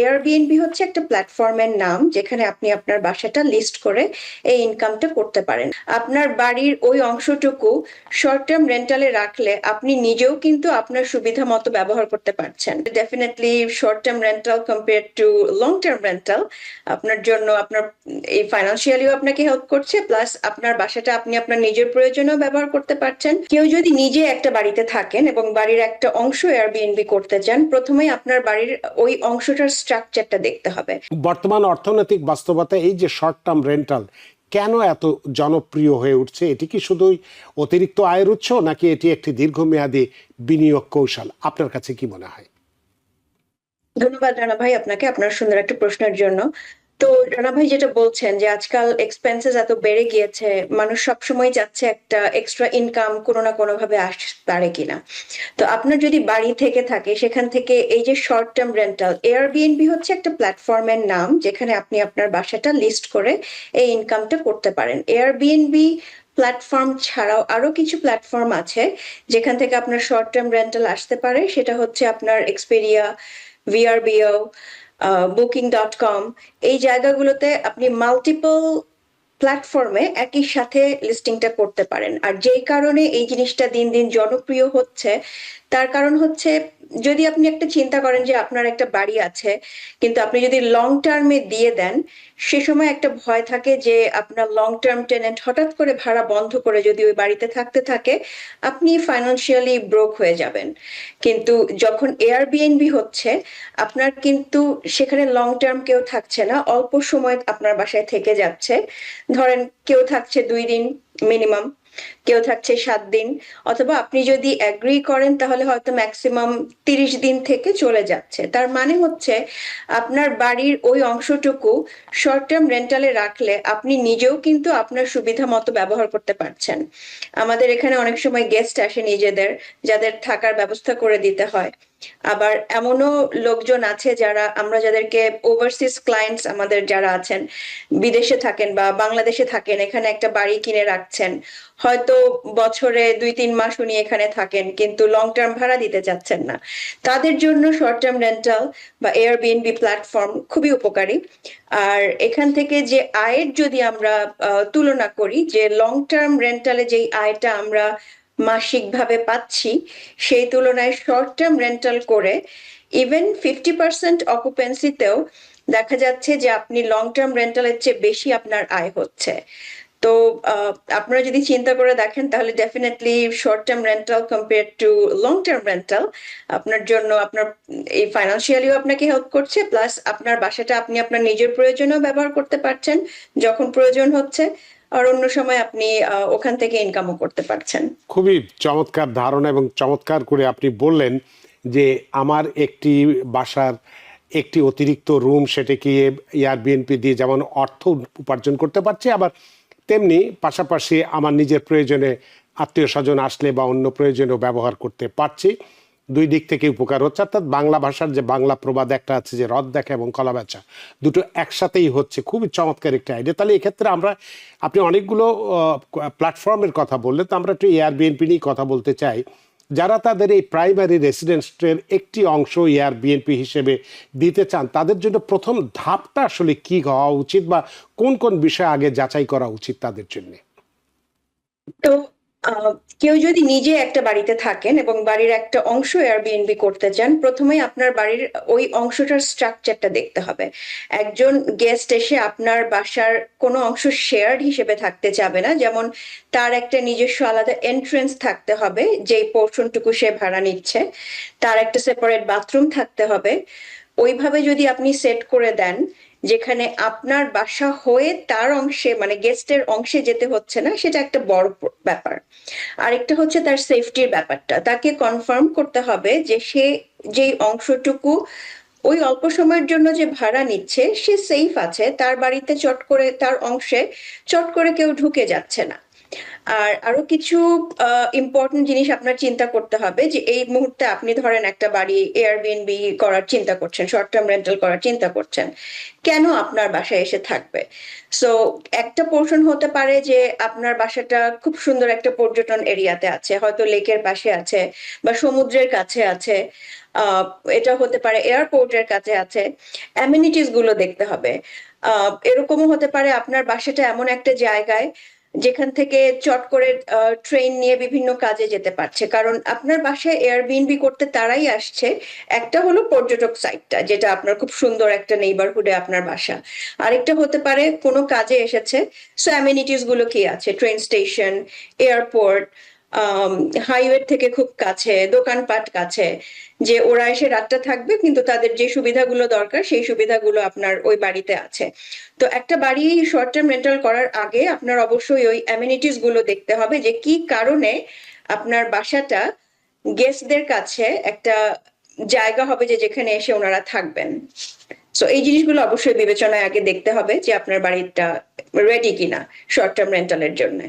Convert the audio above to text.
Airbnb হচ্ছে একটা প্ল্যাটফর্মের নাম যেখানে আপনি আপনার বাসাটা লিস্ট করে এই ইনকামটা করতে পারেন। আপনার বাড়ির ওই অংশটুকু শর্ট টার্ম রেন্টালে রাখলে আপনি নিজেও কিন্তু আপনার সুবিধা মতো ব্যবহার করতে পারছেন। Definitely short term rental compare to long term rental আপনার জন্য আপনার এই ফাইন্যান্সিয়ালিও আপনাকে হেল্প করছে, প্লাস আপনার বাসাটা আপনি আপনার নিজের প্রয়োজনেও ব্যবহার করতে পারছেন। কেউ যদি নিজে একটা বাড়িতে থাকেন এবং বাড়ির একটা অংশ এয়ারবিএনবি করতে চান, প্রথমেই আপনার বাড়ির ওই অংশটার স্ট্রাকচারটা দেখতে হবে। বর্তমান অর্থনৈতিক বাস্তবতা এই যে শর্ট টার্ম রেন্টাল কেন এত জনপ্রিয় হয়ে উঠছে, এটি কি শুধুই অতিরিক্ত আয়ের উৎস নাকি এটি একটি দীর্ঘমেয়াদী বিনিয়োগ কৌশল? আপনার কাছে কি মনে হয়? ধন্যবাদ রানা ভাই আপনাকে আপনার সুন্দর একটা প্রশ্নের জন্য। তো রানা ভাই যেটা বলছেন যে আজকাল এক্সপেন্সেস এত বেড়ে গিয়েছে, মানুষ সবসময় চাচ্ছে একটা এক্সট্রা ইনকাম কোনো না কোনো ভাবে আসতে পারে কিনা। তো আপনার যদি বাড়ি থেকে থাকে সেখান থেকে এই যে শর্ট টার্ম রেন্টাল, এয়ারবিএনবি হচ্ছে একটা প্ল্যাটফর্মের নাম যেখানে আপনি আপনার বাসাটা লিস্ট করে এই ইনকামটা করতে পারেন। এয়ারবিএনবি প্ল্যাটফর্ম ছাড়াও আরো কিছু প্ল্যাটফর্ম আছে যেখান থেকে আপনার শর্ট টার্ম রেন্টাল আসতে পারে। সেটা হচ্ছে আপনার এক্সপেরিয়া, ভিআরবিও, বুকিং.com। এই জায়গাগুলোতে আপনি মাল্টিপল প্ল্যাটফর্মে একই সাথে লিস্টিংটা করতে পারেন। আর যেই কারণে এই জিনিসটা দিন দিন জনপ্রিয় হচ্ছে, তার কারণ হচ্ছে যদি আপনি একটা চিন্তা করেন যে আপনার একটা বাড়ি আছে কিন্তু আপনি যদি লং টার্মে দিয়ে দেন, সে সময় একটা ভয় থাকে যে আপনার লং টার্ম টেনেন্ট হঠাৎ করে ভাড়া বন্ধ করে যদি ওই বাড়িতে থাকতে থাকে আপনি ফাইন্যান্সিয়ালি ব্রোক হয়ে যাবেন। কিন্তু যখন এয়ারবিএনবি হচ্ছে, আপনার কিন্তু সেখানে লং টার্ম কেউ থাকছে না, অল্প সময় আপনার বাসায় থেকে যাচ্ছে। ধরেন কেউ থাকছে 2 দিন মিনিমাম, কেউ থাকছে 7 দিন, অথবা আপনি যদি এগ্রি করেন তাহলে হয়তো ম্যাক্সিমাম 30 দিন থেকে চলে যাচ্ছে। তার মানে হচ্ছে আপনার বাড়ির ওই অংশটুকু শর্ট টার্ম রেন্টালে রাখলে আপনি নিজেও কিন্তু আপনার সুবিধা মতো ব্যবহার করতে পারছেন। আমাদের এখানে অনেক সময় গেস্ট আসে নিজেদের, যাদের থাকার ব্যবস্থা করে দিতে হয়। আবার এমনও লোকজন আছে যারা আমরা যাদেরকে ওভারসিজ ক্লায়েন্টস আমাদের যারা আছেন, বিদেশে থাকেন বা বাংলাদেশে থাকেন, এখানে একটা বাড়ি কিনে রাখছেন, হয়তো বছরে 2-3 মাস উনি এখানে থাকেন কিন্তু লং টার্ম ভাড়া দিতে চাচ্ছেন না। তাদের জন্য শর্ট টার্ম রেন্টাল বা এয়ারবিএনবি প্ল্যাটফর্ম খুবই উপকারী। আর এখান থেকে যে আয়ের যদি আমরা তুলনা করি, যে লং টার্ম রেন্টালে যেই আয়টা আমরা মাসিক ভাবে পাচ্ছি, সেই তুলনায় শর্ট টার্ম রেন্টাল করে ইভেন 50% অকুপেন্সিতেও দেখা যাচ্ছে যে আপনি লং টার্ম রেন্টালের চেয়ে বেশি আপনার আয় হচ্ছে। তো আপনারা যদি চিন্তা করে দেখেন তাহলে definitely short term rental compare to long term rental আপনার জন্য আপনার এই ফাইন্যান্সিয়ালিও আপনাকে হেল্প করছে, প্লাস আপনার বাসাটা আপনি আপনার নিজের প্রয়োজনেও ব্যবহার করতে পারছেন যখন প্রয়োজন হচ্ছে, আর অন্য সময় আপনি ওখান থেকে ইনকামও করতে পারছেন। খুবই চমৎকার ধারণা এবং চমৎকার করে আপনি বললেন যে আমার একটি বাসার একটি অতিরিক্ত রুম সেটাকে এয়ারবিএনবি দিয়ে যেমন অর্থ উপার্জন করতে পারছি, আবার তেমনি পাশাপাশি আমার নিজের প্রয়োজনে আত্মীয় স্বজন আসলে বা অন্য প্রয়োজনেও ব্যবহার করতে পারছি। দুই দিক থেকে উপকার হচ্ছে। অর্থাৎ বাংলা ভাষার যে বাংলা প্রবাদ একটা আছে যে রদ দেখা এবং কলা বেচা দুটো একসাথেই হচ্ছে। খুবই চমৎকার একটা আইডিয়া। তাহলে এক্ষেত্রে আমরা, আপনি অনেকগুলো প্ল্যাটফর্মের কথা বললে, তো আমরা একটু এয়ারবিএনবি নিয়ে কথা বলতে চাই। যারা তাদের এই প্রাইমারি রেসিডেন্সের একটি অংশ এয়ারবিএনবি হিসেবে দিতে চান, তাদের জন্য প্রথম ধাপটা আসলে কি হওয়া উচিত বা কোন কোন বিষয় আগে যাচাই করা উচিত তাদের জন্য? তো কেউ যদি নিজে একটা বাড়িতে থাকেন এবং বাড়ির একটা অংশ এয়ারবিএনবি করতে চান, প্রথমেই আপনার বাড়ির ওই অংশটার স্ট্রাকচারটা দেখতে হবে। একজন গেস্ট এসে আপনার বাসার কোনো অংশ শেয়ার্ড হিসেবে থাকতে চাবে না, যেমন তার একটা নিজস্ব আলাদা এন্ট্রেন্স থাকতে হবে যেই পোর্শনটুকু সে ভাড়া নিচ্ছে, তার একটা সেপারেট বাথরুম থাকতে হবে। ওইভাবে যদি আপনি সেট করে দেন যেখানে আপনার বাসা হয়ে তার অংশে মানে গেস্টের অংশে যেতে হচ্ছে না, সেটা একটা বড় ব্যাপার। আরেকটা হচ্ছে তার সেফটির ব্যাপারটা, তাকে কনফার্ম করতে হবে যে সে যেই অংশটুকু ওই অল্প সময়ের জন্য যে ভাড়া নিচ্ছে সে সেফ আছে, তার বাড়িতে চট করে তার অংশে চট করে কেউ ঢুকে যাচ্ছে না। আর আরো কিছু ইম্পর্টেন্ট জিনিস আপনার চিন্তা করতে হবে যে এই মুহূর্তে আপনি ধরেন একটা বাড়ি এয়ারবিএনবি করার চিন্তা করছেন, শর্ট টার্ম রেন্টাল করার চিন্তা করছেন, কেন আপনার বাসায় এসে থাকবে? সো একটা পোর্শন হতে পারে যে আপনার বাসাটা খুব সুন্দর একটা পর্যটন এরিয়াতে আছে, হয়তো লেকের পাশে আছে বা সমুদ্রের কাছে আছে, আহ এটা হতে পারে এয়ারপোর্টের কাছে আছে, অ্যামিনিটিস গুলো দেখতে হবে। এরকমও হতে পারে আপনার বাসাটা এমন একটা জায়গায় যেখান থেকে চট করে ট্রেন নিয়ে বিভিন্ন কাজে যেতে পারছে, কারণ আপনার বাসায় এয়ারবিএনবি করতে তারাই আসছে। একটা হলো পর্যটক সাইটটা, যেটা আপনার খুব সুন্দর একটা নেইবারহুডে আপনার বাসা। আরেকটা হতে পারে কোনো কাজে এসেছে, সো অ্যামিনিটিস গুলো কি আছে, ট্রেন স্টেশন, এয়ারপোর্ট, হাইওয়ে থেকে খুব কাছে, দোকানপাট কাছে, যে ওরা এসে রাতটা থাকবে কিন্তু তাদের যে সুবিধাগুলো দরকার সেই সুবিধাগুলো আপনার ওই বাড়িতে আছে। তো একটা বাড়ি শর্ট টার্ম রেন্টাল করার আগে আপনার অবশ্যই ওই অ্যামিনিটিস গুলো দেখতে হবে যে কি কারণে আপনার বাসাটা গেস্টদের কাছে একটা জায়গা হবে যে যেখানে এসে ওনারা থাকবেন। সো এই জিনিসগুলো অবশ্যই বিবেচনায় আগে দেখতে হবে যে আপনার বাড়িটা রেডি কিনা শর্ট টার্ম রেন্টালের জন্য।